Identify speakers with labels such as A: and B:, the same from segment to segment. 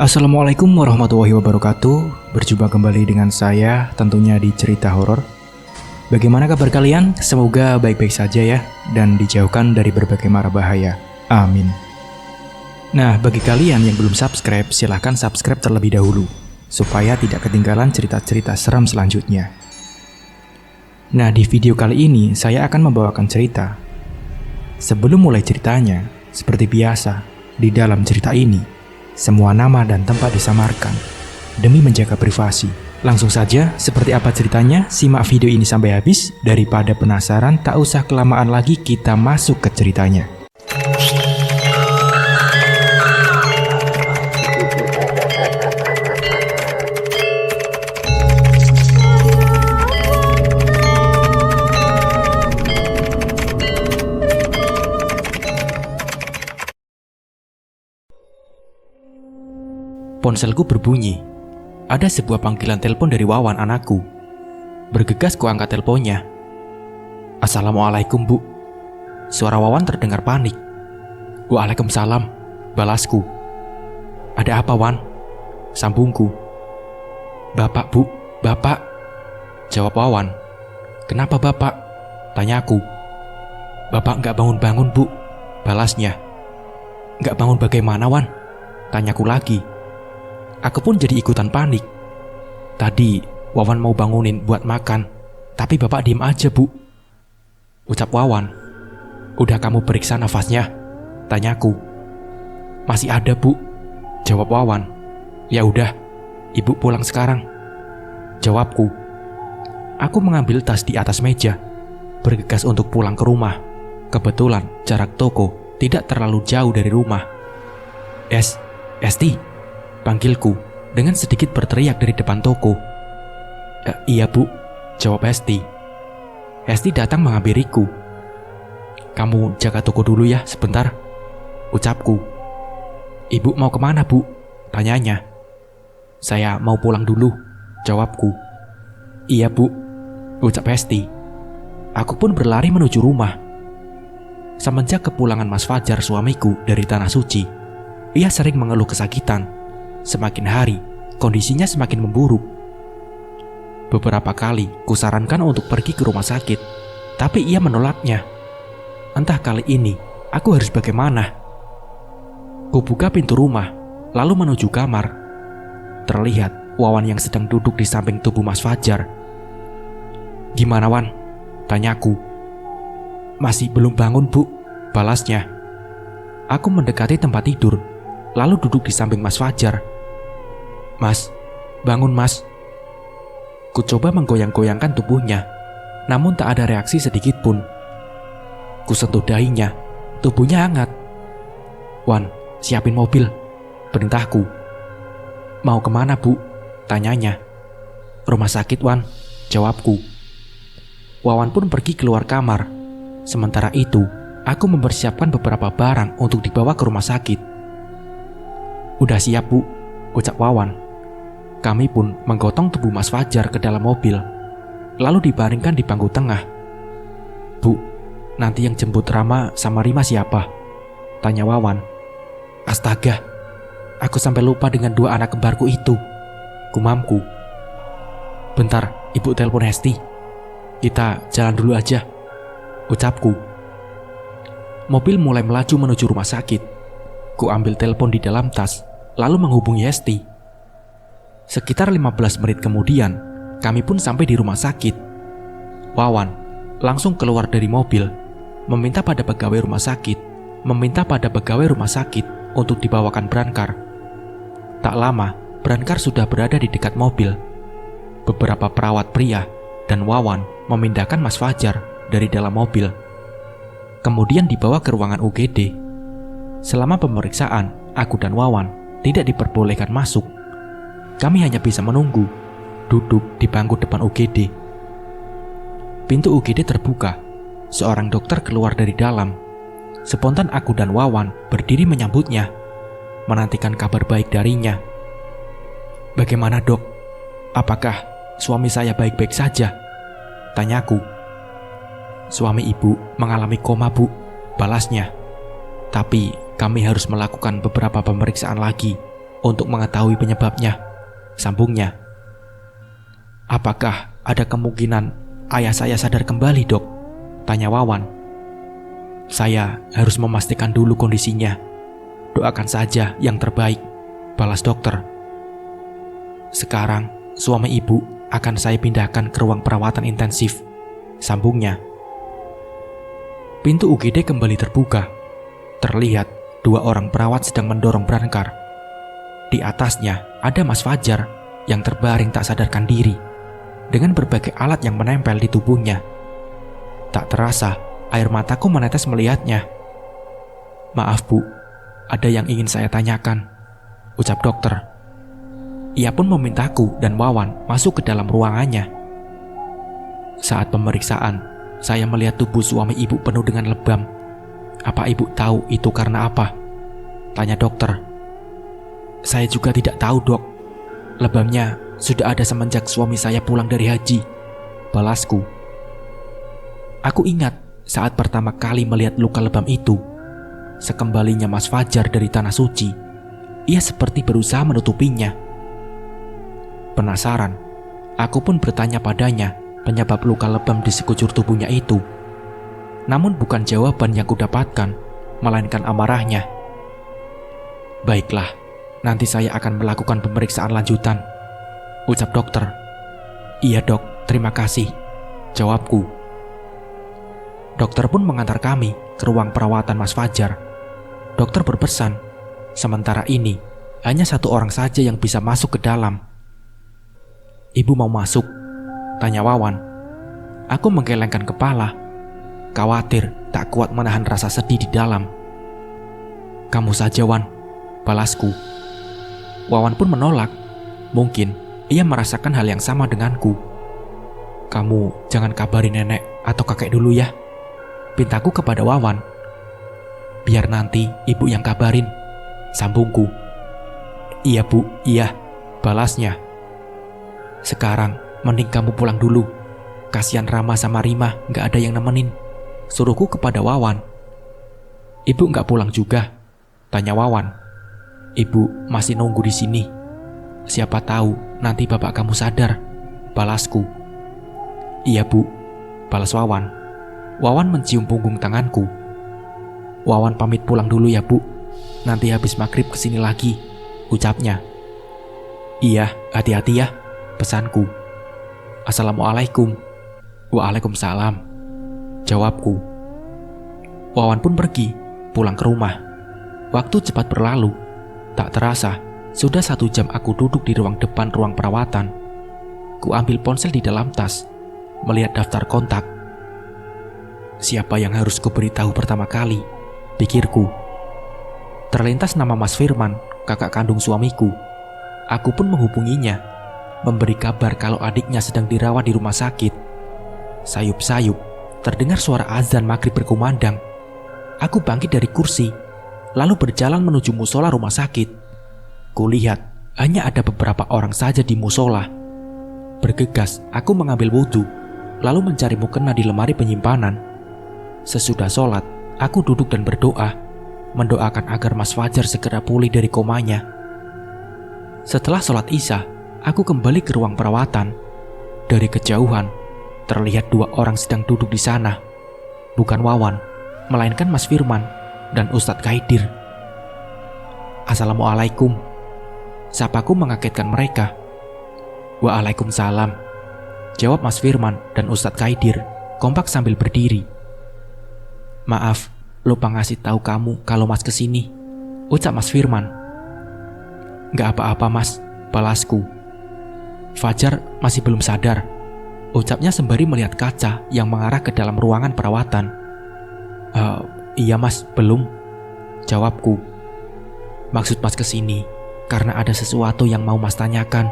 A: Assalamualaikum warahmatullahi wabarakatuh. Berjumpa kembali dengan saya tentunya di cerita horor. Bagaimana kabar kalian? Semoga baik-baik saja ya, dan dijauhkan dari berbagai mara bahaya. Amin. Nah, bagi kalian yang belum subscribe, silahkan subscribe terlebih dahulu supaya tidak ketinggalan cerita-cerita seram selanjutnya. Nah, di video kali ini saya akan membawakan cerita. Sebelum mulai ceritanya, seperti biasa, di dalam cerita ini semua nama dan tempat disamarkan demi menjaga privasi. Langsung saja, seperti apa ceritanya? Simak video ini sampai habis. Daripada penasaran, tak usah kelamaan lagi, kita masuk ke ceritanya. Ponselku berbunyi. Ada sebuah panggilan telepon dari Wawan, anakku. Bergegas ku angkat teleponnya. Assalamualaikum, Bu. Suara Wawan terdengar panik. Waalaikumsalam, balasku. Ada apa, Wan? Sambungku. Bapak, Bu, Bapak. Jawab Wawan. Kenapa, Bapak? Tanyaku. Bapak nggak bangun-bangun, Bu. Balasnya. Nggak bangun bagaimana, Wan? Tanyaku lagi. Aku pun jadi ikutan panik. Tadi Wawan mau bangunin buat makan, tapi Bapak diem aja, Bu. Ucap Wawan. Udah kamu periksa nafasnya? Tanyaku. Masih ada, Bu. Jawab Wawan. Ya udah, Ibu pulang sekarang. Jawabku. Aku mengambil tas di atas meja, bergegas untuk pulang ke rumah. Kebetulan jarak toko tidak terlalu jauh dari rumah. Esti, panggilku dengan sedikit berteriak dari depan toko. Iya, Bu, jawab Esti. Esti datang menghampiriku. Kamu jaga toko dulu ya sebentar, ucapku. Ibu mau kemana, Bu? Tanyanya. Saya mau pulang dulu, jawabku. Iya, Bu, ucap Esti. Aku pun berlari menuju rumah. Semenjak kepulangan Mas Fajar, suamiku, dari Tanah Suci, ia sering mengeluh kesakitan. Semakin hari, kondisinya semakin memburuk. Beberapa kali kusarankan untuk pergi ke rumah sakit, tapi ia menolaknya. Entah kali ini aku harus bagaimana. Kubuka pintu rumah, lalu menuju kamar. Terlihat Wawan yang sedang duduk di samping tubuh Mas Fajar. Gimana, Wan? Tanyaku. Masih belum bangun, Bu, balasnya. Aku mendekati tempat tidur, lalu duduk di samping Mas Fajar. Mas, bangun, Mas. Ku coba menggoyang-goyangkan tubuhnya, namun tak ada reaksi sedikit pun. Ku sentuh dahinya, tubuhnya hangat. Wan, siapin mobil, perintahku. Mau kemana, Bu? Tanyanya. Rumah sakit, Wan, jawabku. Wawan pun pergi keluar kamar. Sementara itu, aku mempersiapkan beberapa barang untuk dibawa ke rumah sakit. Udah siap, Bu, ucap Wawan. Kami pun menggotong tubuh Mas Fajar ke dalam mobil, lalu dibaringkan di bangku tengah. Bu, nanti yang jemput Rama sama Rima siapa? Tanya Wawan. Astaga, aku sampai lupa dengan dua anak kembarku itu, gumamku. Bentar, Ibu telepon Hesti. Kita jalan dulu aja, ucapku. Mobil mulai melaju menuju rumah sakit. Ku ambil telepon di dalam tas, lalu menghubungi Hesti. Sekitar 15 menit kemudian, kami pun sampai di rumah sakit. Wawan langsung keluar dari mobil, meminta pada pegawai rumah sakit untuk dibawakan Brankar. Tak lama, Brankar sudah berada di dekat mobil. Beberapa perawat pria dan Wawan memindahkan Mas Fajar dari dalam mobil, kemudian dibawa ke ruangan UGD. Selama pemeriksaan, aku dan Wawan tidak diperbolehkan masuk. Kami hanya bisa menunggu, duduk di bangku depan UGD. Pintu UGD terbuka. Seorang dokter keluar dari dalam. Spontan aku dan Wawan berdiri menyambutnya, menantikan kabar baik darinya. Bagaimana, Dok? Apakah suami saya baik-baik saja? Tanyaku. Suami Ibu mengalami koma, Bu, balasnya. Tapi kami harus melakukan beberapa pemeriksaan lagi. untuk mengetahui penyebabnya, sambungnya. Apakah ada kemungkinan ayah saya sadar kembali, Dok? Tanya Wawan. Saya harus memastikan dulu kondisinya. Doakan saja yang terbaik, balas dokter. Sekarang suami ibu akan saya pindahkan ke ruang perawatan intensif, sambungnya. Pintu UGD kembali terbuka. Terlihat 2 orang perawat sedang mendorong brankar. Di atasnya ada Mas Fajar yang terbaring tak sadarkan diri dengan berbagai alat yang menempel di tubuhnya. Tak terasa air mataku menetes melihatnya. Maaf Bu, ada yang ingin saya tanyakan, ucap dokter. Ia pun memintaku dan Wawan masuk ke dalam ruangannya. Saat pemeriksaan, saya melihat tubuh suami ibu penuh dengan lebam. Apa ibu tahu itu karena apa? Tanya dokter. Saya juga tidak tahu, Dok. Lebamnya sudah ada semenjak suami saya pulang dari haji, balasku. Aku ingat saat pertama kali melihat luka lebam itu. Sekembalinya Mas Fajar dari Tanah Suci, ia seperti berusaha menutupinya. Penasaran, aku pun bertanya padanya penyebab luka lebam di sekujur tubuhnya itu. Namun bukan jawaban yang kudapatkan, melainkan amarahnya. Baiklah, nanti saya akan melakukan pemeriksaan lanjutan, ucap dokter. Iya Dok, terima kasih, jawabku. Dokter pun mengantar kami ke ruang perawatan Mas Fajar. Dokter berpesan, sementara ini hanya 1 orang saja yang bisa masuk ke dalam. Ibu mau masuk? Tanya Wawan. Aku menggelengkan kepala, khawatir tak kuat menahan rasa sedih di dalam. Kamu saja Wan, balasku. Wawan pun menolak. Mungkin ia merasakan hal yang sama denganku. Kamu jangan kabari nenek atau kakek dulu ya, pintaku kepada Wawan. Biar nanti ibu yang kabarin, sambungku. Iya Bu, iya, balasnya. Sekarang mending kamu pulang dulu. Kasihan Rama sama Rima gak ada yang nemenin, suruhku kepada Wawan. Ibu gak pulang juga? Tanya Wawan. Ibu masih nunggu di sini. Siapa tahu nanti bapak kamu sadar, balasku. Iya Bu, balas Wawan. Wawan mencium punggung tanganku. Wawan pamit pulang dulu ya Bu, nanti habis maghrib kesini lagi, ucapnya. Iya, hati-hati ya, pesanku. Assalamualaikum. Waalaikumsalam, jawabku. Wawan pun pergi, pulang ke rumah. Waktu cepat berlalu. Tak terasa, sudah 1 jam aku duduk di ruang depan ruang perawatan. Ku ambil ponsel di dalam tas, melihat daftar kontak. Siapa yang harus kuberitahu pertama kali, pikirku. Terlintas nama Mas Firman, kakak kandung suamiku. Aku pun menghubunginya, memberi kabar kalau adiknya sedang dirawat di rumah sakit. Sayup-sayup, terdengar suara azan maghrib berkumandang. Aku bangkit dari kursi, lalu berjalan menuju musola rumah sakit. Kulihat hanya ada beberapa orang saja di musola. Bergegas, aku mengambil wudhu, lalu mencari mukena di lemari penyimpanan. Sesudah sholat, aku duduk dan berdoa, mendoakan agar Mas Fajar segera pulih dari komanya. Setelah sholat isya, aku kembali ke ruang perawatan. Dari kejauhan, terlihat 2 orang sedang duduk di sana. Bukan Wawan, melainkan Mas Firman dan Ustadz Kaidir. Assalamualaikum, sapaku mengagetkan mereka. Waalaikumsalam, jawab Mas Firman dan Ustadz Kaidir, kompak sambil berdiri. Maaf, lupa ngasih tahu kamu kalau Mas kesini, ucap Mas Firman. Gak apa-apa Mas, balasku. Fajar masih belum sadar, ucapnya sembari melihat kaca yang mengarah ke dalam ruangan perawatan. Iya Mas, belum, jawabku. Maksud Mas kesini karena ada sesuatu yang mau Mas tanyakan,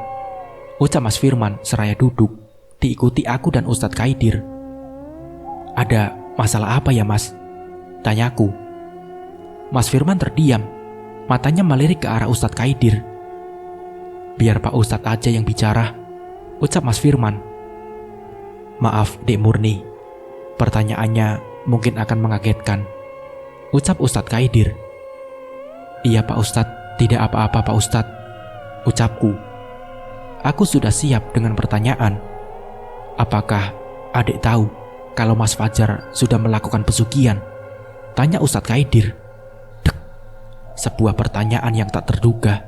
A: ucap Mas Firman seraya duduk, diikuti aku dan Ustadz Kaidir. Ada masalah apa ya Mas? Tanyaku. Mas Firman terdiam, matanya melirik ke arah Ustadz Kaidir. Biar Pak Ustadz aja yang bicara, ucap Mas Firman. Maaf Dek Murni, pertanyaannya mungkin akan mengagetkan, ucap Ustadz Kaidir. Iya Pak Ustadz, tidak apa-apa Pak Ustadz, ucapku. Aku sudah siap dengan pertanyaan. Apakah adik tahu kalau Mas Fajar sudah melakukan pesugihan? Tanya Ustadz Kaidir. Dek. Sebuah pertanyaan yang tak terduga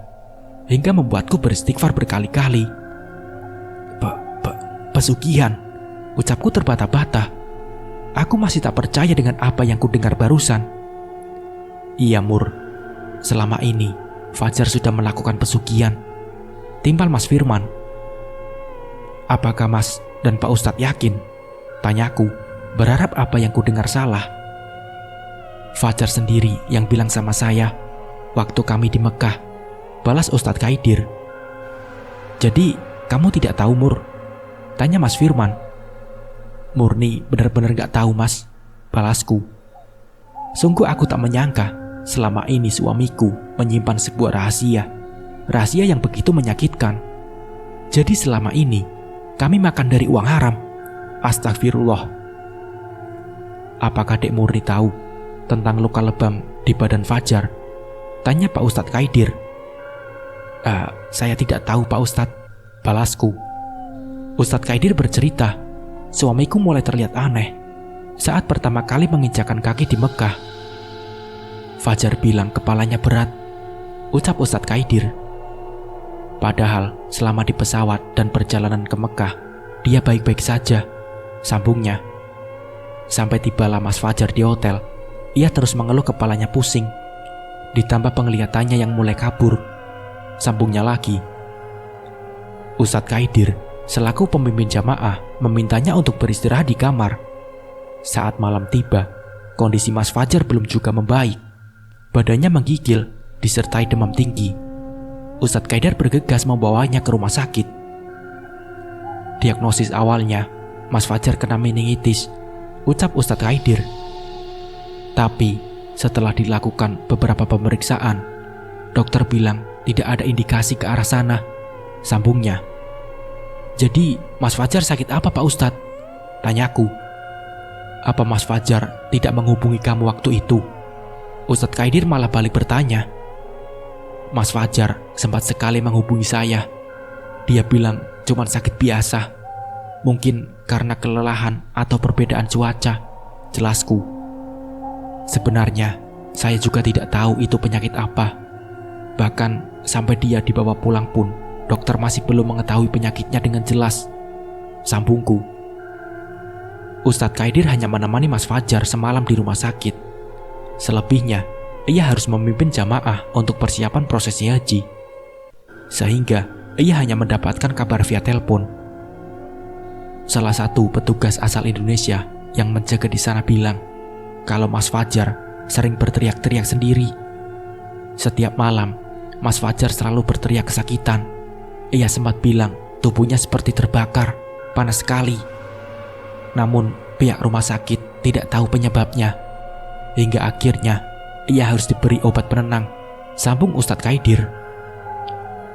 A: hingga membuatku beristighfar berkali-kali. Pesugihan? Ucapku terbata-bata. Aku masih tak percaya dengan apa yang kudengar barusan. Iya Mur, selama ini Fajar sudah melakukan pesugihan, timpal Mas Firman. Apakah Mas dan Pak Ustadz yakin? Tanyaku, berharap apa yang kudengar salah. Fajar sendiri yang bilang sama saya waktu kami di Mekah, balas Ustadz Kaidir. Jadi kamu tidak tahu Mur? Tanya Mas Firman. Murni benar-benar gak tahu Mas, balasku. Sungguh aku tak menyangka selama ini suamiku menyimpan sebuah rahasia yang begitu menyakitkan. Jadi selama ini kami makan dari uang haram. Astagfirullah. Apakah Dek Murni tahu tentang luka lebam di badan Fajar? Tanya Pak Ustadz Kaidir. Saya tidak tahu Pak Ustadz, balasku. Ustadz Kaidir bercerita, suamiku mulai terlihat aneh saat pertama kali menginjakkan kaki di Mekah. Fajar bilang kepalanya berat, ucap Ustadz Kaidir. Padahal selama di pesawat dan perjalanan ke Mekah, dia baik-baik saja, sambungnya. Sampai tibalah Mas Fajar di hotel, ia terus mengeluh kepalanya pusing, ditambah penglihatannya yang mulai kabur, sambungnya lagi. Ustadz Kaidir selaku pemimpin jamaah memintanya untuk beristirahat di kamar. Saat malam tiba, kondisi Mas Fajar belum juga membaik. Badannya menggigil disertai demam tinggi. Ustadz Kaidir bergegas membawanya ke rumah sakit. Diagnosis awalnya, Mas Fajar kena meningitis, ucap Ustadz Kaidir. Tapi setelah dilakukan beberapa pemeriksaan, dokter bilang tidak ada indikasi ke arah sana, sambungnya. Jadi Mas Fajar sakit apa Pak Ustadz? Tanyaku. Apa Mas Fajar tidak menghubungi kamu waktu itu? Ustadz Kaidir malah balik bertanya. Mas Fajar sempat sekali menghubungi saya. Dia bilang cuma sakit biasa. Mungkin karena kelelahan atau perbedaan cuaca, jelasku. Sebenarnya saya juga tidak tahu itu penyakit apa. Bahkan sampai dia dibawa pulang pun dokter masih belum mengetahui penyakitnya dengan jelas, sambungku. Ustadz Kaidir hanya menemani Mas Fajar semalam di rumah sakit. Selebihnya, ia harus memimpin jamaah untuk persiapan prosesi haji. Sehingga, ia hanya mendapatkan kabar via telepon. Salah satu petugas asal Indonesia yang menjaga di sana bilang kalau Mas Fajar sering berteriak-teriak sendiri. Setiap malam, Mas Fajar selalu berteriak kesakitan. Ia sempat bilang tubuhnya seperti terbakar, panas sekali. Namun pihak rumah sakit tidak tahu penyebabnya. Hingga akhirnya ia harus diberi obat penenang, sambung Ustadz Kaidir.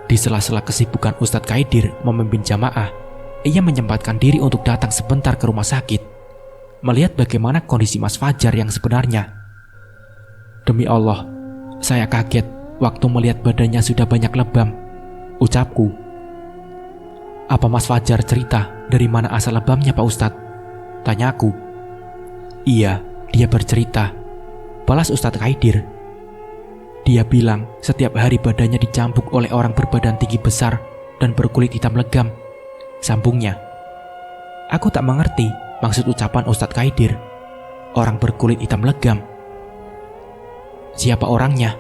A: Di sela-sela kesibukan Ustadz Kaidir memimpin jamaah, ia menyempatkan diri untuk datang sebentar ke rumah sakit, melihat bagaimana kondisi Mas Fajar yang sebenarnya. Demi Allah, saya kaget waktu melihat badannya sudah banyak lebam, ucapku. Apa Mas Fajar cerita dari mana asal lebamnya Pak Ustadz? Tanyaku. Iya, dia bercerita, balas Ustadz Kaidir. Dia bilang setiap hari badannya dicambuk oleh orang berbadan tinggi besar dan berkulit hitam legam, sambungnya. Aku tak mengerti maksud ucapan Ustadz Kaidir. Orang berkulit hitam legam. Siapa orangnya?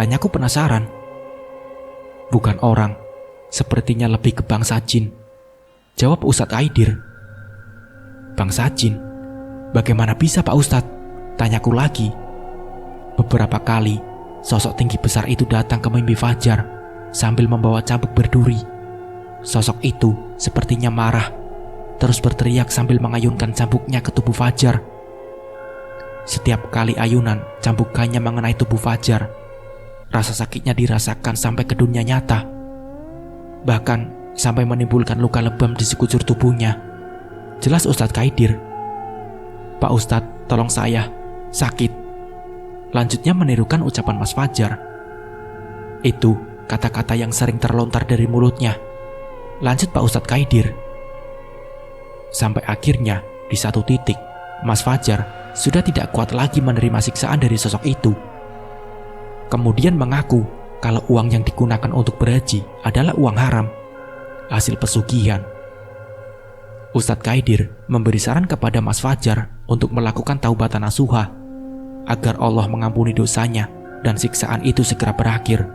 A: Tanyaku penasaran. Bukan orang, sepertinya lebih ke bangsa jin, jawab Ustadz Kaidir. Bangsa jin? Bagaimana bisa Pak Ustadz? Tanyaku lagi. Beberapa kali sosok tinggi besar itu datang ke mimpi Fajar sambil membawa cambuk berduri. Sosok itu sepertinya marah, terus berteriak sambil mengayunkan cambuknya ke tubuh Fajar. Setiap kali ayunan cambukannya mengenai tubuh Fajar, rasa sakitnya dirasakan sampai ke dunia nyata. Bahkan sampai menimbulkan luka lebam di sekujur tubuhnya, jelas Ustadz Kaidir. Pak Ustadz, tolong saya, sakit. Lanjutnya menirukan ucapan Mas Fajar. Itu kata-kata yang sering terlontar dari mulutnya. Lanjut Pak Ustadz Kaidir. Sampai akhirnya di satu titik, Mas Fajar sudah tidak kuat lagi menerima siksaan dari sosok itu. Kemudian mengaku kalau uang yang digunakan untuk berhaji adalah uang haram, hasil pesugihan. Ustadz Kaidir memberi saran kepada Mas Fajar untuk melakukan taubatan nasuha agar Allah mengampuni dosanya dan siksaan itu segera berakhir.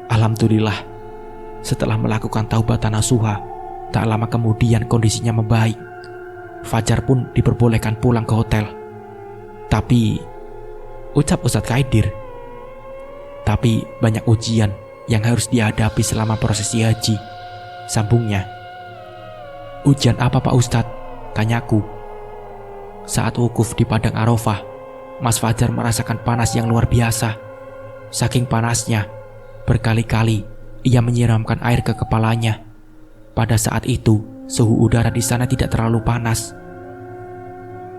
A: Alhamdulillah, setelah melakukan taubatan nasuha, tak lama kemudian kondisinya membaik. Fajar pun diperbolehkan pulang ke hotel. Tapi, ucap Ustadz Kaidir, tapi banyak ujian yang harus dihadapi selama prosesi haji, sambungnya. Ujian apa Pak Ustadz? Tanyaku. Saat wukuf di Padang Arafah, Mas Fajar merasakan panas yang luar biasa. Saking panasnya, berkali-kali ia menyiramkan air ke kepalanya. Pada saat itu, suhu udara di sana tidak terlalu panas.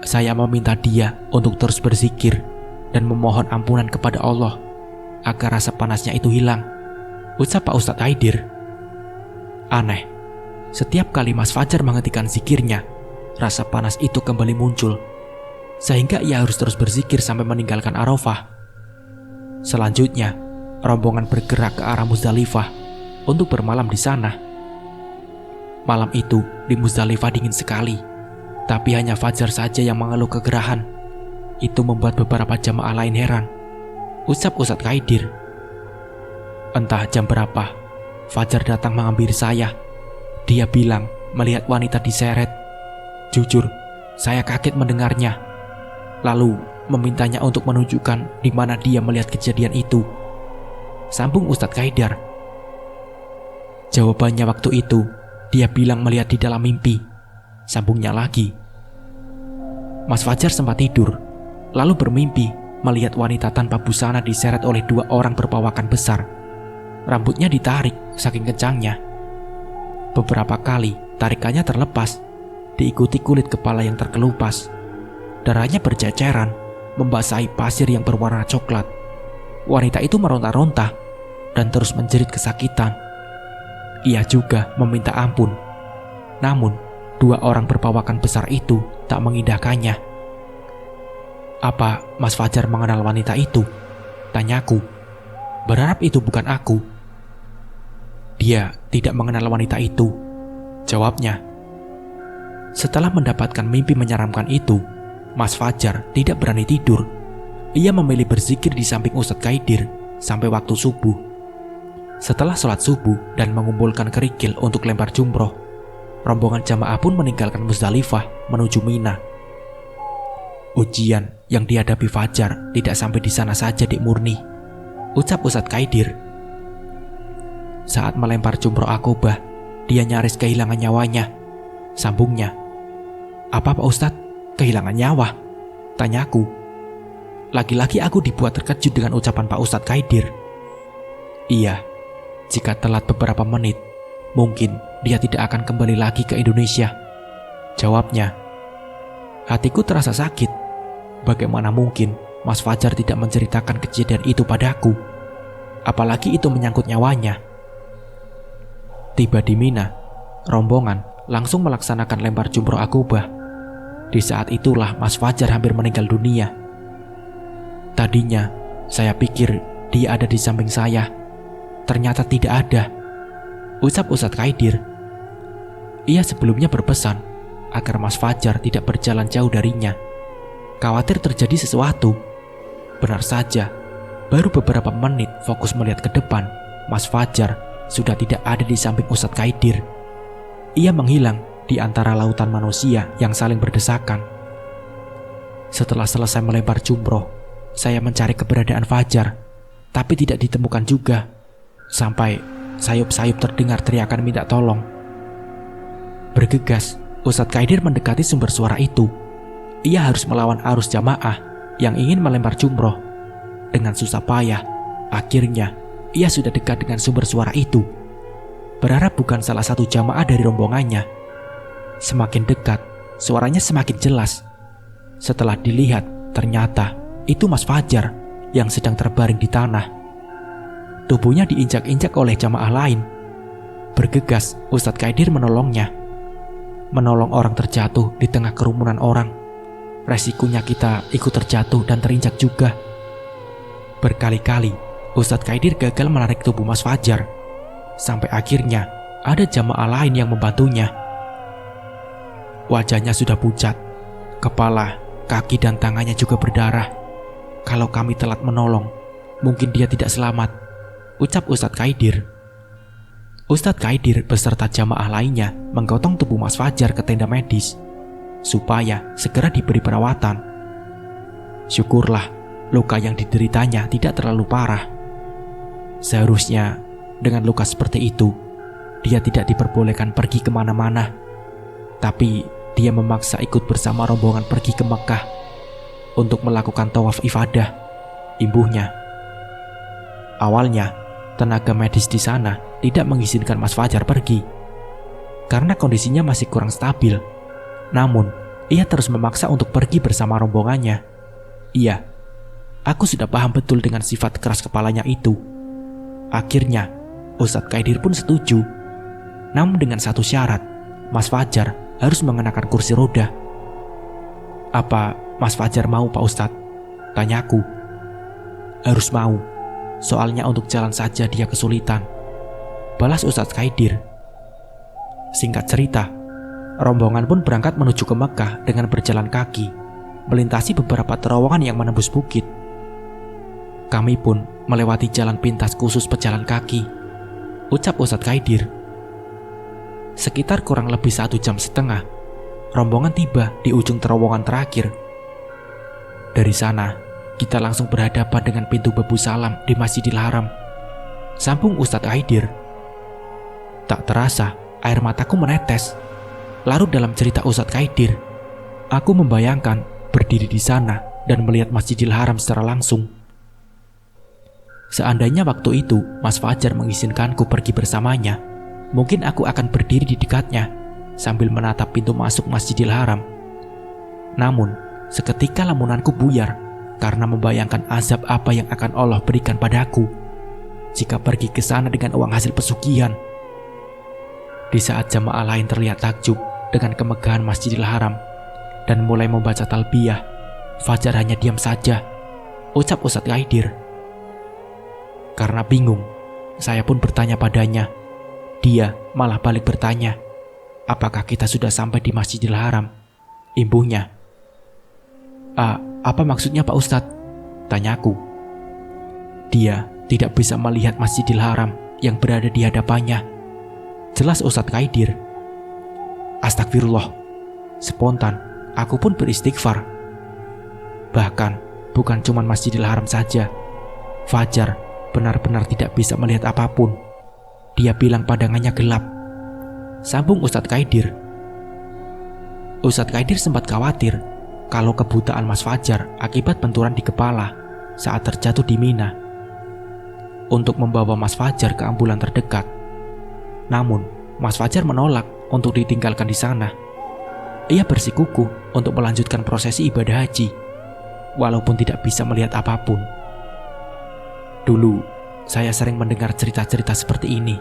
A: Saya meminta dia untuk terus berzikir dan memohon ampunan kepada Allah agar rasa panasnya itu hilang, ucap Pak Ustadz Kaidir. Aneh, setiap kali Mas Fajar menghentikan zikirnya, rasa panas itu kembali muncul, sehingga ia harus terus berzikir sampai meninggalkan Arafah. Selanjutnya, rombongan bergerak ke arah Muzdalifah untuk bermalam di sana. Malam itu di Muzdalifah dingin sekali, tapi hanya Fajar saja yang mengeluh kegerahan. Itu membuat beberapa jamaah lain heran, ucap Ustadz Kaidir. Entah jam berapa, Fajar datang menghampiri saya. Dia bilang melihat wanita diseret. Jujur, saya kaget mendengarnya. Lalu memintanya untuk menunjukkan di mana dia melihat kejadian itu, sambung Ustadz Kaidir. Jawabannya waktu itu, dia bilang melihat di dalam mimpi, sambungnya lagi. Mas Fajar sempat tidur, lalu bermimpi melihat wanita tanpa busana diseret oleh 2 orang berpawakan besar. Rambutnya ditarik saking kencangnya. Beberapa kali tarikannya terlepas, diikuti kulit kepala yang terkelupas. Darahnya berceceran, membasahi pasir yang berwarna coklat. Wanita itu meronta-ronta dan terus menjerit kesakitan. Ia juga meminta ampun. Namun, 2 orang berpawakan besar itu tak mengindahkannya. Apa Mas Fajar mengenal wanita itu? Tanyaku. Berharap itu bukan aku. Dia tidak mengenal wanita itu, jawabnya. Setelah mendapatkan mimpi menyeramkan itu, Mas Fajar tidak berani tidur. Ia memilih berzikir di samping Ustadz Kaidir sampai waktu subuh. Setelah sholat subuh dan mengumpulkan kerikil untuk lempar jumroh, rombongan jamaah pun meninggalkan Muzdalifah menuju Mina. Ujian yang dihadapi Fajar tidak sampai di sana saja, Dik Murni, ucap Ustadz Kaidir. Saat melempar jumroh akobah, dia nyaris kehilangan nyawanya, sambungnya. Apa Pak Ustadz? Kehilangan nyawa? Tanyaku. Lagi-lagi aku dibuat terkejut dengan ucapan Pak Ustadz Kaidir. Iya, jika telat beberapa menit, mungkin dia tidak akan kembali lagi ke Indonesia, jawabnya. Hatiku terasa sakit. Bagaimana mungkin Mas Fajar tidak menceritakan kejadian itu padaku? Apalagi itu menyangkut nyawanya. Tiba di Mina, rombongan langsung melaksanakan lempar jumroh akobah. Di saat itulah Mas Fajar hampir meninggal dunia. Tadinya saya pikir dia ada di samping saya. Ternyata tidak ada, ucap Ustadz Kaidir. Ia sebelumnya berpesan agar Mas Fajar tidak berjalan jauh darinya, khawatir terjadi sesuatu. Benar saja, baru beberapa menit fokus melihat ke depan, Mas Fajar sudah tidak ada di samping Ustadz Kaidir. Ia menghilang di antara lautan manusia yang saling berdesakan. Setelah selesai melempar jumroh, saya mencari keberadaan Fajar, tapi tidak ditemukan juga. Sampai sayup-sayup terdengar teriakan minta tolong. Bergegas, Ustadz Kaidir mendekati sumber suara itu. Ia harus melawan arus jamaah yang ingin melempar jumroh. Dengan susah payah, akhirnya ia sudah dekat dengan sumber suara itu. Berharap bukan salah satu jamaah dari rombongannya. Semakin dekat, suaranya semakin jelas. Setelah dilihat, ternyata itu Mas Fajar yang sedang terbaring di tanah. tubuhnya diinjak-injak oleh jamaah lain. Bergegas, Ustadz Kaidir menolongnya. Menolong orang terjatuh di tengah kerumunan orang, resikonya kita ikut terjatuh dan terinjak juga. Berkali-kali, Ustadz Kaidir gagal menarik tubuh Mas Fajar. Sampai akhirnya, ada jamaah lain yang membantunya. Wajahnya sudah pucat, kepala, kaki dan tangannya juga berdarah. Kalau kami telat menolong, mungkin dia tidak selamat, ucap Ustadz Kaidir. Ustadz Kaidir beserta jamaah lainnya menggotong tubuh Mas Fajar ke tenda medis supaya segera diberi perawatan. Syukurlah luka yang dideritanya tidak terlalu parah. Seharusnya dengan luka seperti itu, dia tidak diperbolehkan pergi kemana-mana. Tapi dia memaksa ikut bersama rombongan pergi ke Mekah untuk melakukan tawaf ifadah, imbuhnya. Awalnya, tenaga medis di sana tidak mengizinkan Mas Fajar pergi karena kondisinya masih kurang stabil. Namun, ia terus memaksa untuk pergi bersama rombongannya. Iya, aku sudah paham betul dengan sifat keras kepalanya itu. Akhirnya, Ustadz Kaidir pun setuju. Namun dengan satu syarat, Mas Fajar harus mengenakan kursi roda. Apa Mas Fajar mau, Pak Ustadz? Tanyaku. Harus mau, soalnya untuk jalan saja dia kesulitan, balas Ustadz Kaidir. Singkat cerita, rombongan pun berangkat menuju ke Mekah dengan berjalan kaki, melintasi beberapa terowongan yang menembus bukit. Kami pun melewati jalan pintas khusus pejalan kaki, ucap Ustadz Kaidir. Sekitar kurang lebih 1,5 jam, rombongan tiba di ujung terowongan terakhir. Dari sana, kita langsung berhadapan dengan pintu Babu Salam di Masjidil Haram, sambung Ustadz Kaidir. Tak terasa, air mataku menetes. Larut dalam cerita Ustadz Kaidir, aku membayangkan berdiri di sana dan melihat Masjidil Haram secara langsung. Seandainya waktu itu Mas Fajar mengizinkanku pergi bersamanya, mungkin aku akan berdiri di dekatnya sambil menatap pintu masuk Masjidil Haram. Namun, seketika lamunanku buyar karena membayangkan azab apa yang akan Allah berikan padaku jika pergi ke sana dengan uang hasil pesugihan. Di saat jamaah lain terlihat takjub dengan kemegahan Masjidil Haram dan mulai membaca talbiyah, Fajar hanya diam saja, ucap Ustadz Kaidir. Karena bingung, saya pun bertanya padanya. Dia malah balik bertanya, apakah kita sudah sampai di Masjidil Haram? Imbuhnya. Apa maksudnya Pak Ustadz? Tanyaku. Dia tidak bisa melihat Masjidil Haram yang berada di hadapannya, jelas Ustadz Kaidir. Astagfirullah. Spontan, aku pun beristighfar. Bahkan, bukan cuma Masjidil Haram saja. Fajar benar-benar tidak bisa melihat apapun. Dia bilang pandangannya gelap, sambung Ustadz Kaidir. Ustadz Kaidir sempat khawatir kalau kebutaan Mas Fajar akibat benturan di kepala saat terjatuh di Mina, untuk membawa Mas Fajar ke ambulan terdekat. Namun, Mas Fajar menolak untuk ditinggalkan di sana. Ia bersikukuh untuk melanjutkan prosesi ibadah haji, walaupun tidak bisa melihat apapun. Dulu, saya sering mendengar cerita-cerita seperti ini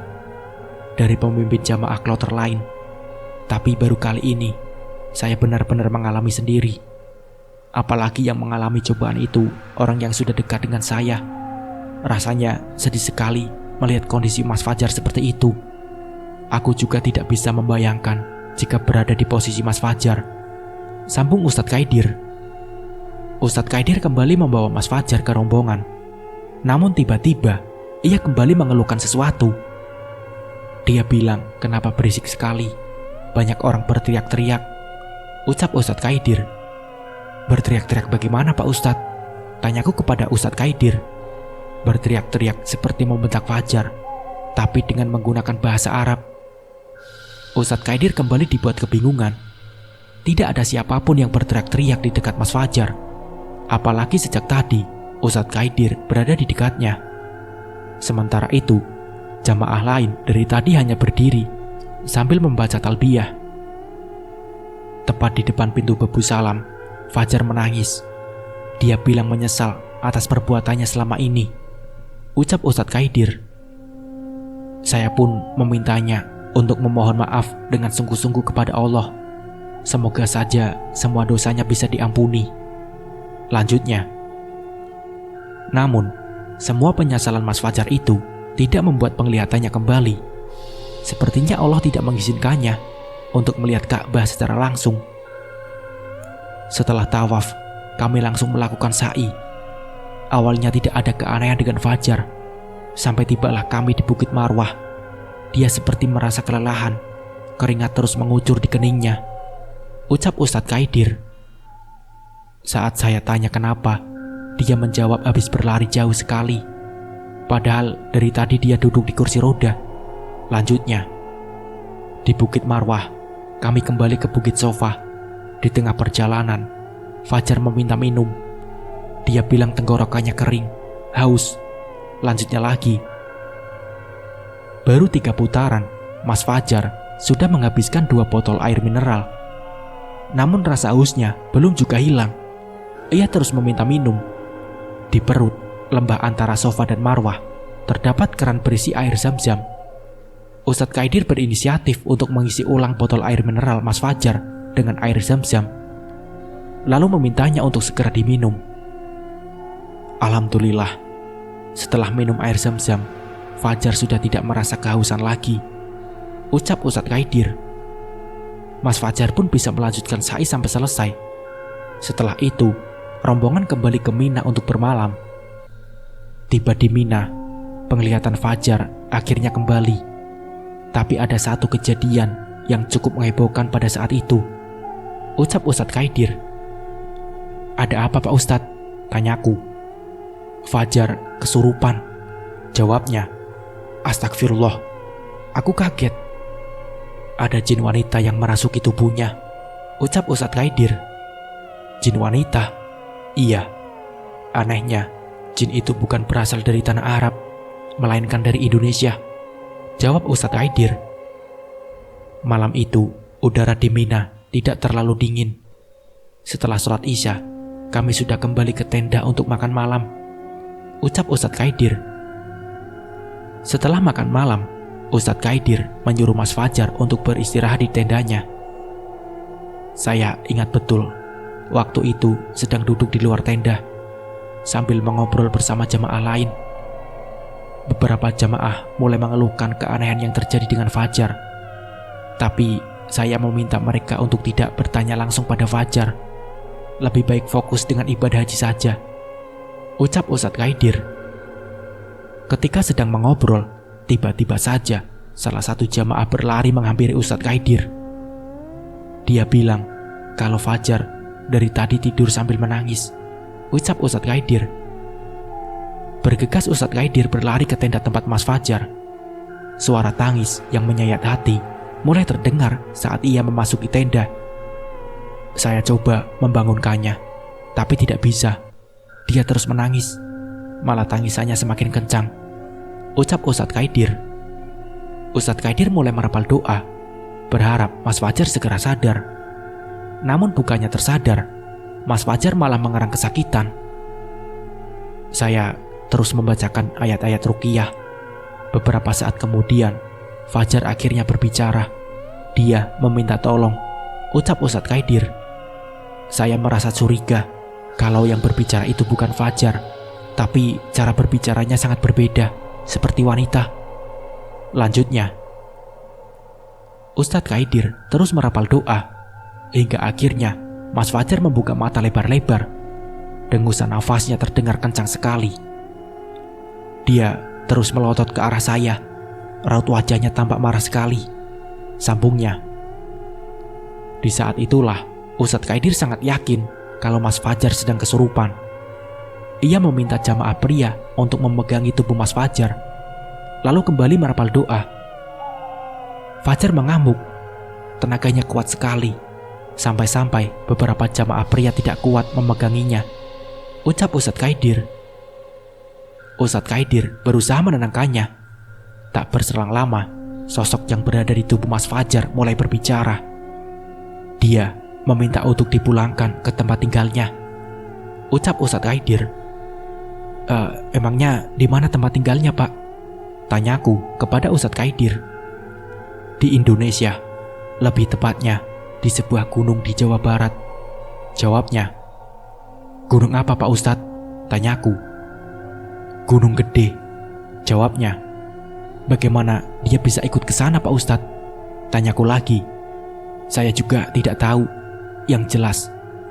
A: dari pemimpin jamaah kloter lain. Tapi baru kali ini, saya benar-benar mengalami sendiri. Apalagi yang mengalami cobaan itu orang yang sudah dekat dengan saya. Rasanya sedih sekali melihat kondisi Mas Fajar seperti itu. Aku juga tidak bisa membayangkan jika berada di posisi Mas Fajar, sambung Ustadz Kaidir. Ustadz Kaidir kembali membawa Mas Fajar ke rombongan. Namun tiba-tiba, ia kembali mengeluhkan sesuatu. Dia bilang, kenapa berisik sekali? Banyak orang berteriak-teriak, ucap Ustadz Kaidir. Berteriak-teriak bagaimana Pak Ustadz? Tanyaku kepada Ustadz Kaidir. Berteriak-teriak seperti membentak Fajar, tapi dengan menggunakan bahasa Arab. Ustadz Kaidir kembali dibuat kebingungan. Tidak ada siapapun yang berteriak-teriak di dekat Mas Fajar. Apalagi sejak tadi Ustadz Kaidir berada di dekatnya. Sementara itu, jamaah lain dari tadi hanya berdiri sambil membaca talbiyah. Tepat di depan pintu Babu Salam, Fajar menangis. Dia bilang menyesal atas perbuatannya selama ini. ucap Ustadz Kaidir. Saya pun memintanya untuk memohon maaf dengan sungguh-sungguh kepada Allah. Semoga saja semua dosanya bisa diampuni. Lanjutnya. Namun, semua penyesalan Mas Fajar itu tidak membuat penglihatannya kembali. Sepertinya Allah tidak mengizinkannya untuk melihat Ka'bah secara langsung. Setelah tawaf, kami langsung melakukan sa'i. Awalnya tidak ada keanehan dengan Fajar. Sampai tibalah kami di Bukit Marwah. Dia seperti merasa kelelahan. Keringat terus mengucur di keningnya, ucap Ustadz Kaidir. Saat saya tanya kenapa, dia menjawab habis berlari jauh sekali. Padahal dari tadi dia duduk di kursi roda. Lanjutnya, di Bukit Marwah, kami kembali ke Bukit Sofa. Di tengah perjalanan, Fajar meminta minum. Dia bilang tenggorokannya kering, haus. Lanjutnya lagi. Baru 3 putaran, Mas Fajar sudah menghabiskan 2 botol air mineral. Namun rasa hausnya belum juga hilang. Ia terus meminta minum. Di perut, lembah antara Sofa dan Marwah, terdapat keran berisi air zam-zam. Ustadz Kaidir berinisiatif untuk mengisi ulang botol air mineral Mas Fajar dengan air zam-zam, lalu memintanya untuk segera diminum. Alhamdulillah, setelah minum air zam-zam, Fajar sudah tidak merasa kehausan lagi, ucap Ustadz Kaidir. Mas Fajar pun bisa melanjutkan sa'i sampai selesai. Setelah itu, rombongan kembali ke Mina untuk bermalam. Tiba di Mina, penglihatan Fajar akhirnya kembali. Tapi ada satu kejadian yang cukup menghebohkan pada saat itu, ucap Ustadz Kaidir. Ada apa Pak Ustadz? Tanyaku. Fajar kesurupan, jawabnya. Astagfirullah, aku kaget. Ada jin wanita yang merasuki tubuhnya, ucap Ustadz Kaidir. Jin wanita? Iya. Anehnya, jin itu bukan berasal dari tanah Arab, melainkan dari Indonesia, jawab Ustadz Kaidir. Malam itu, udara di Mina tidak terlalu dingin. Setelah sholat Isya, kami sudah kembali ke tenda untuk makan malam, ucap Ustadz Kaidir. Setelah makan malam, Ustadz Kaidir menyuruh Mas Fajar untuk beristirahat di tendanya. Saya ingat betul, waktu itu sedang duduk di luar tenda, sambil mengobrol bersama jamaah lain. Beberapa jamaah mulai mengeluhkan keanehan yang terjadi dengan Fajar. Tapi saya meminta mereka untuk tidak bertanya langsung pada Fajar. Lebih baik fokus dengan ibadah haji saja, ucap Ustadz Kaidir. Ketika sedang mengobrol, tiba-tiba saja salah satu jamaah berlari menghampiri Ustadz Kaidir. Dia bilang kalau Fajar dari tadi tidur sambil menangis, ucap Ustadz Kaidir. Bergegas Ustadz Kaidir berlari ke tenda tempat Mas Fajar. Suara tangis yang menyayat hati mulai terdengar saat ia memasuki tenda. Saya coba membangunkannya, tapi tidak bisa. Dia terus menangis, malah tangisannya semakin kencang, ucap Ustadz Kaidir. Ustadz Kaidir mulai merapal doa, berharap Mas Fajar segera sadar. Namun bukannya tersadar, Mas Fajar malah mengerang kesakitan. Saya terus membacakan ayat-ayat ruqyah. Beberapa saat kemudian, Fajar akhirnya berbicara. Dia meminta tolong, ucap Ustadz Kaidir. Saya merasa curiga kalau yang berbicara itu bukan Fajar, tapi cara berbicaranya sangat berbeda, seperti wanita. Lanjutnya, Ustadz Kaidir terus merapal doa, hingga akhirnya Mas Fajar membuka mata lebar-lebar. Dengusan nafasnya terdengar kencang sekali. Dia terus melotot ke arah saya. Raut wajahnya tampak marah sekali. Sambungnya, di saat itulah Ustadz Kaidir sangat yakin kalau Mas Fajar sedang kesurupan. Ia meminta jamaah pria untuk memegangi tubuh Mas Fajar, lalu kembali merapal doa. Fajar mengamuk, tenaganya kuat sekali, sampai-sampai beberapa jamaah pria tidak kuat memeganginya, ucap Ustadz Kaidir. Ustadz Kaidir berusaha menenangkannya. Tak berselang lama, sosok yang berada di tubuh Mas Fajar mulai berbicara. Dia meminta untuk dipulangkan ke tempat tinggalnya, ucap Ustadz Kaidir. Emangnya di mana tempat tinggalnya, Pak? Tanyaku kepada Ustadz Kaidir. Di Indonesia, lebih tepatnya di sebuah gunung di Jawa Barat, jawabnya. Gunung apa, Pak Ustadz? Tanyaku. Gunung Gede, jawabnya. Bagaimana dia bisa ikut ke sana, Pak Ustadz? Tanyaku lagi. Saya juga tidak tahu. Yang jelas,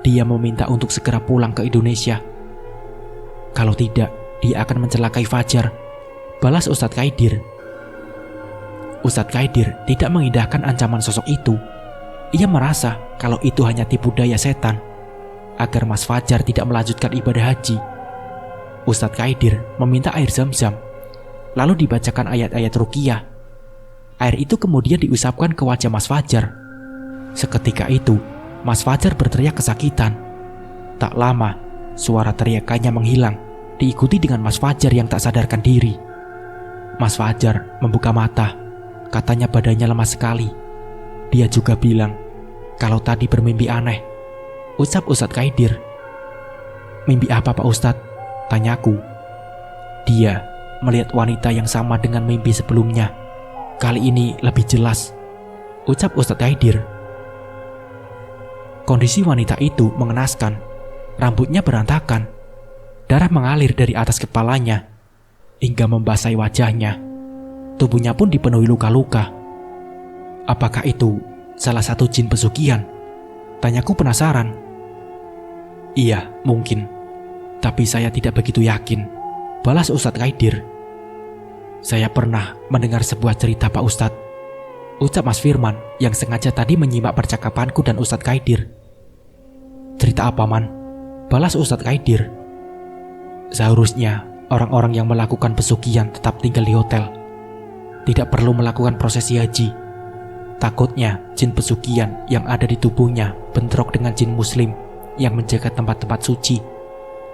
A: dia meminta untuk segera pulang ke Indonesia. Kalau tidak, dia akan mencelakai Fajar, balas Ustadz Kaidir. Ustadz Kaidir tidak mengindahkan ancaman sosok itu. Ia merasa kalau itu hanya tipu daya setan, agar Mas Fajar tidak melanjutkan ibadah haji. Ustadz Kaidir meminta air zam-zam, lalu dibacakan ayat-ayat ruqyah. Air itu kemudian diusapkan ke wajah Mas Fajar. Seketika itu, Mas Fajar berteriak kesakitan. Tak lama, suara teriakannya menghilang, diikuti dengan Mas Fajar yang tak sadarkan diri. Mas Fajar membuka mata, katanya badannya lemas sekali. Dia juga bilang kalau tadi bermimpi aneh. Ucap Ustadz Kaidir. Mimpi apa, Pak Ustadz? Tanyaku. Dia melihat wanita yang sama dengan mimpi sebelumnya. Kali ini lebih jelas, ucap Ustadz Kaidir. Kondisi wanita itu mengenaskan. Rambutnya berantakan. Darah mengalir dari atas kepalanya hingga membasahi wajahnya. Tubuhnya pun dipenuhi luka-luka. Apakah itu salah satu jin pesugihan? Tanyaku penasaran. Iya, mungkin. Tapi saya tidak begitu yakin, balas Ustadz Kaidir. Saya pernah mendengar sebuah cerita, Pak Ustadz, ucap Mas Firman yang sengaja tadi menyimak percakapanku dan Ustadz Kaidir. Cerita apa, Man? Balas Ustadz Kaidir. Seharusnya orang-orang yang melakukan pesugihan tetap tinggal di hotel. Tidak perlu melakukan prosesi haji. Takutnya jin pesugihan yang ada di tubuhnya bentrok dengan jin muslim yang menjaga tempat-tempat suci,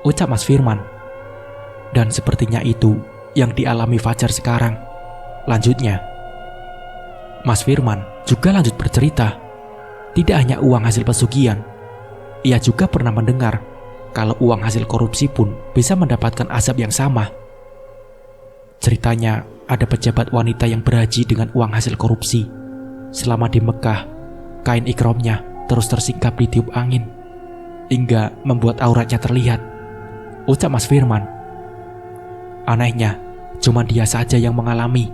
A: ucap Mas Firman. Dan sepertinya itu yang dialami Fajar sekarang, lanjutnya. Mas Firman juga lanjut bercerita. Tidak hanya uang hasil pesugihan, ia juga pernah mendengar kalau uang hasil korupsi pun bisa mendapatkan azab yang sama. Ceritanya ada pejabat wanita yang berhaji dengan uang hasil korupsi. Selama di Mekah, kain ikromnya terus tersingkap ditiup angin hingga membuat auratnya terlihat, ucap Mas Firman. Anehnya, cuma dia saja yang mengalami.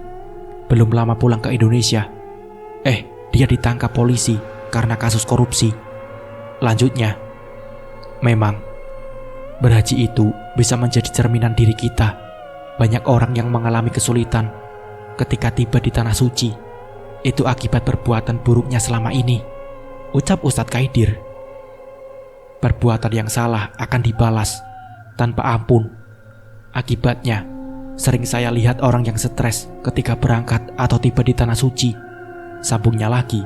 A: Belum lama pulang ke Indonesia, dia ditangkap polisi karena kasus korupsi. Lanjutnya, memang berhaji itu bisa menjadi cerminan diri kita. Banyak orang yang mengalami kesulitan ketika tiba di tanah suci. Itu akibat perbuatan buruknya selama ini, ucap Ustadz Kaidir. Perbuatan yang salah akan dibalas tanpa ampun. Akibatnya, sering saya lihat orang yang stres ketika berangkat atau tiba di tanah suci. Sambungnya lagi.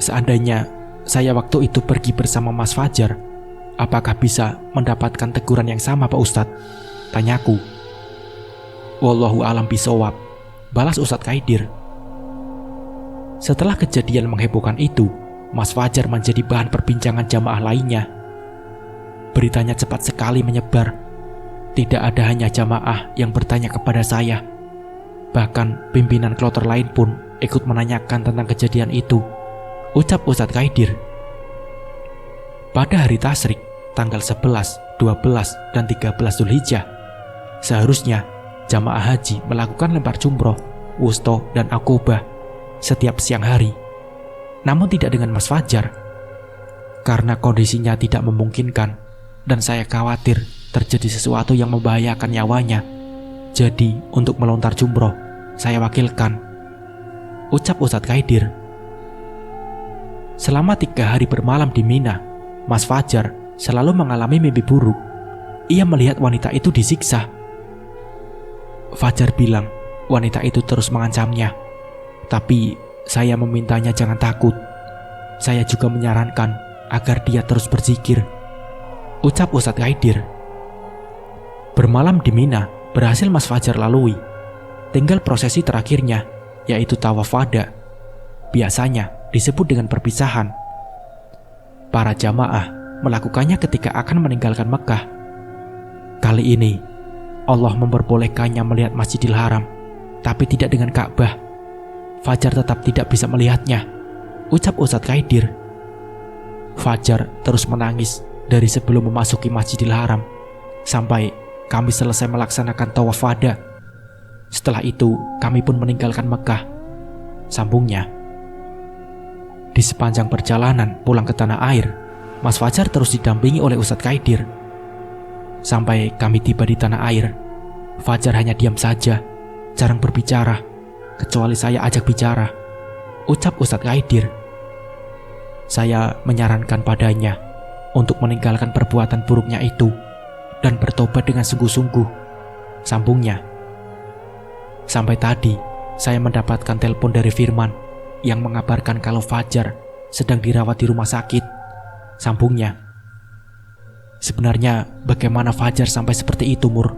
A: Seandainya saya waktu itu pergi bersama Mas Fajar, apakah bisa mendapatkan teguran yang sama, Pak Ustadz? Tanyaku. Wallahu alam bisawab, balas Ustadz Kaidir. Setelah kejadian menghebohkan itu, Mas Fajar menjadi bahan perbincangan jamaah lainnya. Beritanya cepat sekali menyebar. Tidak ada hanya jamaah yang bertanya kepada saya. Bahkan pimpinan kloter lain pun ikut menanyakan tentang kejadian itu, ucap Ustadz Kaidir. Pada hari tasyrik, tanggal 11, 12, dan 13 Zulhijjah, seharusnya jamaah haji melakukan lempar jumroh, wusto, dan akobah setiap siang hari. Namun tidak dengan Mas Fajar, karena kondisinya tidak memungkinkan dan saya khawatir terjadi sesuatu yang membahayakan nyawanya. Jadi untuk melontar jumroh, saya wakilkan, ucap Ustadz Kaidir. Selama 3 hari bermalam di Mina, Mas Fajar selalu mengalami mimpi buruk. Ia melihat wanita itu disiksa. Fajar bilang wanita itu terus mengancamnya. Tapi saya memintanya jangan takut. Saya juga menyarankan agar dia terus berzikir, ucap Ustadz Kaidir. Bermalam di Mina berhasil Mas Fajar lalui. Tinggal prosesi terakhirnya, yaitu tawaf wada. Biasanya disebut dengan perpisahan. Para jamaah melakukannya ketika akan meninggalkan Mekah. Kali ini Allah memperbolehkannya melihat Masjidil Haram, tapi tidak dengan Ka'bah. Fajar tetap tidak bisa melihatnya, ucap Ustadz Kaidir. Fajar terus menangis dari sebelum memasuki Masjidil Haram sampai kami selesai melaksanakan tawaf wada. Setelah itu kami pun meninggalkan Mekah, sambungnya. Di sepanjang perjalanan pulang ke tanah air, Mas Fajar terus didampingi oleh Ustadz Kaidir. Sampai kami tiba di tanah air, Fajar hanya diam saja, jarang berbicara, kecuali saya ajak bicara, ucap Ustadz Kaidir. Saya menyarankan padanya untuk meninggalkan perbuatan buruknya itu dan bertobat dengan sungguh-sungguh, sambungnya. Sampai tadi, saya mendapatkan telepon dari Firman yang mengabarkan kalau Fajar sedang dirawat di rumah sakit, sambungnya. Sebenarnya bagaimana Fajar sampai seperti itu, Mur?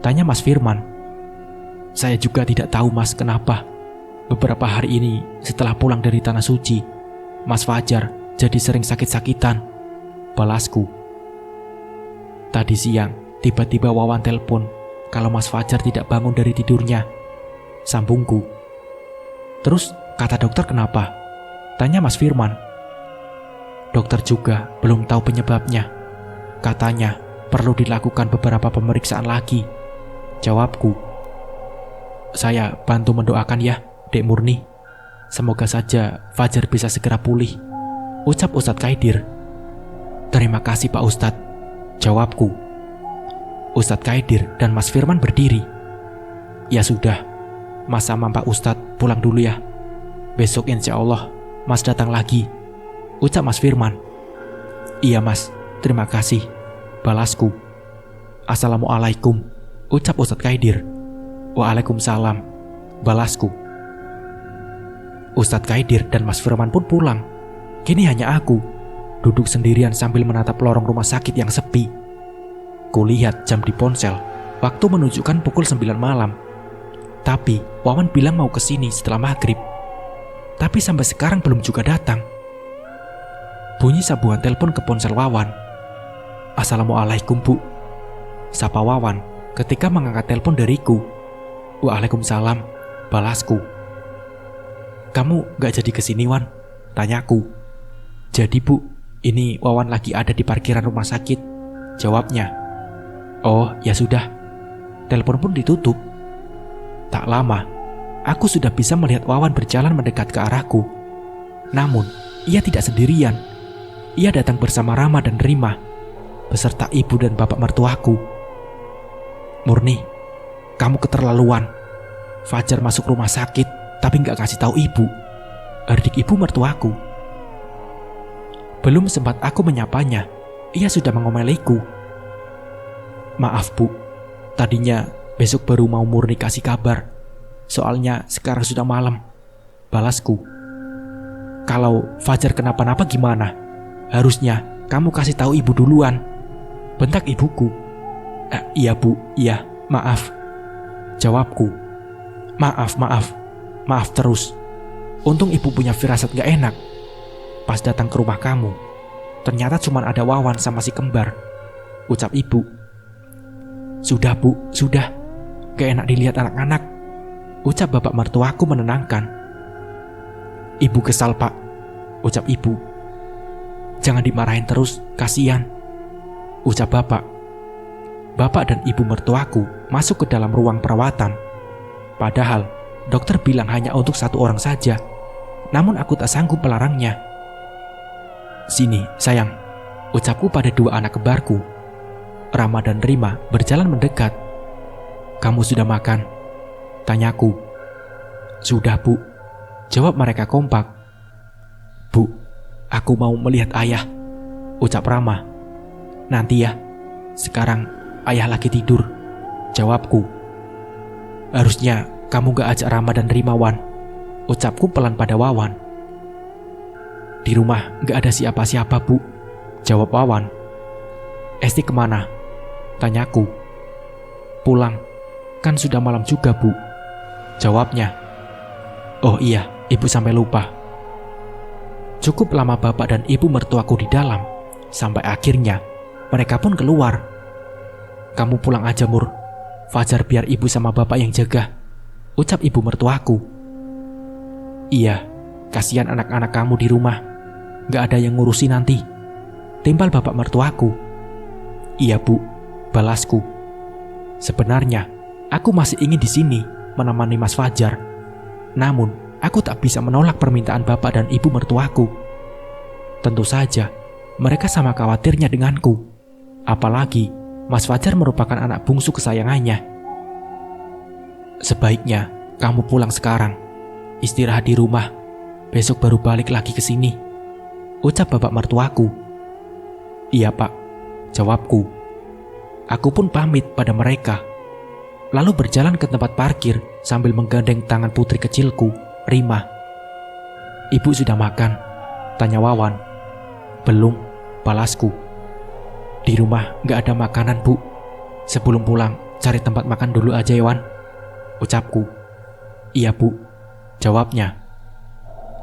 A: Tanya Mas Firman. Saya juga tidak tahu, Mas, kenapa. Beberapa hari ini setelah pulang dari Tanah Suci, Mas Fajar jadi sering sakit-sakitan, balasku. Tadi siang, tiba-tiba Wawan telepon kalau Mas Fajar tidak bangun dari tidurnya, sambungku. Terus kata dokter kenapa? Tanya Mas Firman. Dokter juga belum tahu penyebabnya. Katanya perlu dilakukan beberapa pemeriksaan lagi, jawabku. Saya bantu mendoakan ya, Dek Murni. Semoga saja Fajar bisa segera pulih, ucap Ustadz Kaidir. Terima kasih Pak Ustadz, jawabku. Ustadz Kaidir dan Mas Firman berdiri. Ya sudah, Mas sama Pak Ustadz pulang dulu ya. Besok insya Allah Mas datang lagi, ucap Mas Firman. Iya Mas, terima kasih, balasku. Assalamualaikum, ucap Ustadz Kaidir. Waalaikumsalam, balasku. Ustadz Kaidir dan Mas Firman pun pulang. Kini hanya aku, duduk sendirian sambil menatap lorong rumah sakit yang sepi. Kulihat jam di ponsel, waktu menunjukkan pukul 9 malam. Tapi Wawan bilang mau kesini setelah maghrib. Tapi sampai sekarang belum juga datang. Bunyi sambungan telepon ke ponsel Wawan. Assalamualaikum Bu, sapa Wawan ketika mengangkat telepon dariku. Waalaikumsalam, balasku. Kamu gak jadi kesini Wan? Tanyaku. Jadi Bu, ini Wawan lagi ada di parkiran rumah sakit, jawabnya. Oh ya sudah. Telepon pun ditutup. Tak lama, aku sudah bisa melihat Wawan berjalan mendekat ke arahku. Namun, ia tidak sendirian. Ia datang bersama Rama dan Rima, beserta ibu dan bapak mertuaku. Murni, kamu keterlaluan. Fajar masuk rumah sakit, tapi gak kasih tahu ibu, herdik ibu mertuaku. Belum sempat aku menyapanya, ia sudah mengomeliku. Maaf Bu, tadinya besok baru mau Murni kasih kabar. Soalnya sekarang sudah malam, balasku. Kalau Fajar kenapa-napa gimana? Harusnya kamu kasih tahu ibu duluan, bentak ibuku. Iya Bu, iya, maaf, jawabku. Maaf terus. Untung ibu punya firasat gak enak. Pas datang ke rumah kamu, ternyata cuma ada Wawan sama si kembar, ucap ibu. Sudah Bu, sudah. Gak enak dilihat anak-anak, ucap bapak mertuaku menenangkan. Ibu kesal Pak, ucap ibu. Jangan dimarahin terus, kasihan, ucap bapak. Bapak dan ibu mertuaku masuk ke dalam ruang perawatan. Padahal dokter bilang hanya untuk satu orang saja. Namun aku tak sanggup melarangnya. Sini sayang, ucapku pada dua anak kembarku. Rama dan Rima berjalan mendekat. Kamu sudah makan? Tanyaku. Sudah Bu, jawab mereka kompak. Bu, aku mau melihat ayah, ucap Rama. Nanti ya, sekarang ayah lagi tidur, jawabku. Harusnya kamu gak ajak Rama dan Rima Wan, ucapku pelan pada Wawan. Di rumah gak ada siapa-siapa Bu, jawab Wawan. Esti kemana? Tanyaku. Pulang, kan sudah malam juga Bu, jawabnya. Oh iya, ibu sampai lupa. Cukup lama bapak dan ibu mertuaku di dalam, sampai akhirnya mereka pun keluar. kamu pulang aja Mur. Fajar biar ibu sama bapak yang jaga, ucap ibu mertuaku. Iya, kasihan anak-anak kamu di rumah. Gak ada yang ngurusi nanti, timpal bapak mertuaku. Iya bu, balasku. Sebenarnya, aku masih ingin di sini menemani Mas Fajar. Namun, aku tak bisa menolak permintaan bapak dan ibu mertuaku. Tentu saja, mereka sama khawatirnya denganku. Apalagi, Mas Fajar merupakan anak bungsu kesayangannya. Sebaiknya, kamu pulang sekarang. Istirahat di rumah. Besok baru balik lagi ke sini, ucap bapak mertuaku. Iya pak, jawabku. Aku pun pamit pada mereka, lalu berjalan ke tempat parkir sambil menggandeng tangan putri kecilku, Rima. Ibu sudah makan? Tanya Wawan. Belum, balasku. Di rumah gak ada makanan bu. Sebelum pulang, cari tempat makan dulu aja ya Wan, ucapku. Iya bu, jawabnya.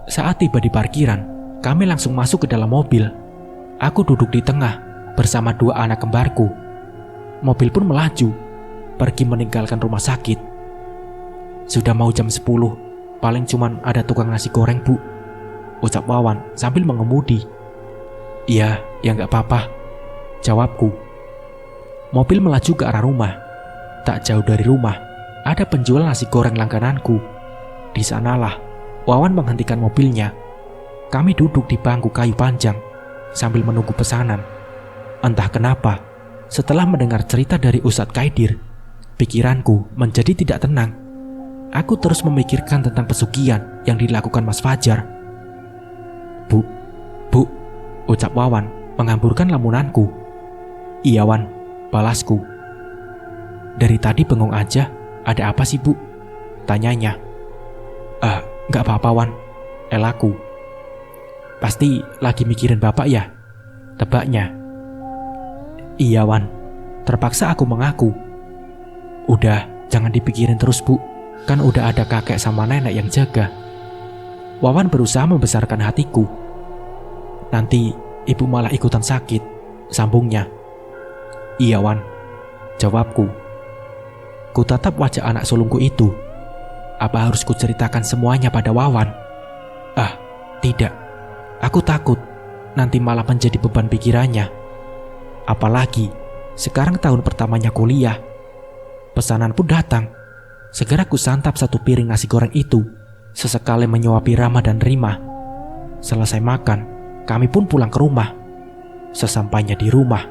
A: Saat tiba di parkiran, kami langsung masuk ke dalam mobil. Aku duduk di tengah bersama dua anak kembarku. Mobil pun melaju, pergi meninggalkan rumah sakit. Sudah mau jam 10, paling cuman ada tukang nasi goreng bu, ucap Wawan sambil mengemudi. Iya, ya gak apa-apa, jawabku. Mobil melaju ke arah rumah. Tak jauh dari rumah, ada penjual nasi goreng langgananku. Di sanalah Wawan menghentikan mobilnya. Kami duduk di bangku kayu panjang sambil menunggu pesanan. Entah kenapa, setelah mendengar cerita dari Ustadz Kaidir, pikiranku menjadi tidak tenang. Aku terus memikirkan tentang pesugihan yang dilakukan Mas Fajar. Bu, ucap Wawan menghamburkan lamunanku. Iya Wan, balasku. Dari tadi bengong aja, ada apa sih bu? Tanyanya. Gak apa-apa Wan, elaku. Pasti lagi mikirin bapak ya, tebaknya. Iya Wan, terpaksa aku mengaku. Udah, jangan dipikirin terus bu, kan udah ada kakek sama nenek yang jaga. Wawan berusaha membesarkan hatiku. Nanti ibu malah ikutan sakit, sambungnya. Iya Wan, jawabku. Ku tatap wajah anak sulungku itu. Apa harus kuceritakan semuanya pada Wawan? Tidak. Aku takut nanti malah menjadi beban pikirannya. Apalagi sekarang tahun pertamanya kuliah. Pesanan pun datang. Segera ku santap satu piring nasi goreng itu, sesekali menyuapi Rama dan Rima. Selesai makan, kami pun pulang ke rumah. Sesampainya di rumah,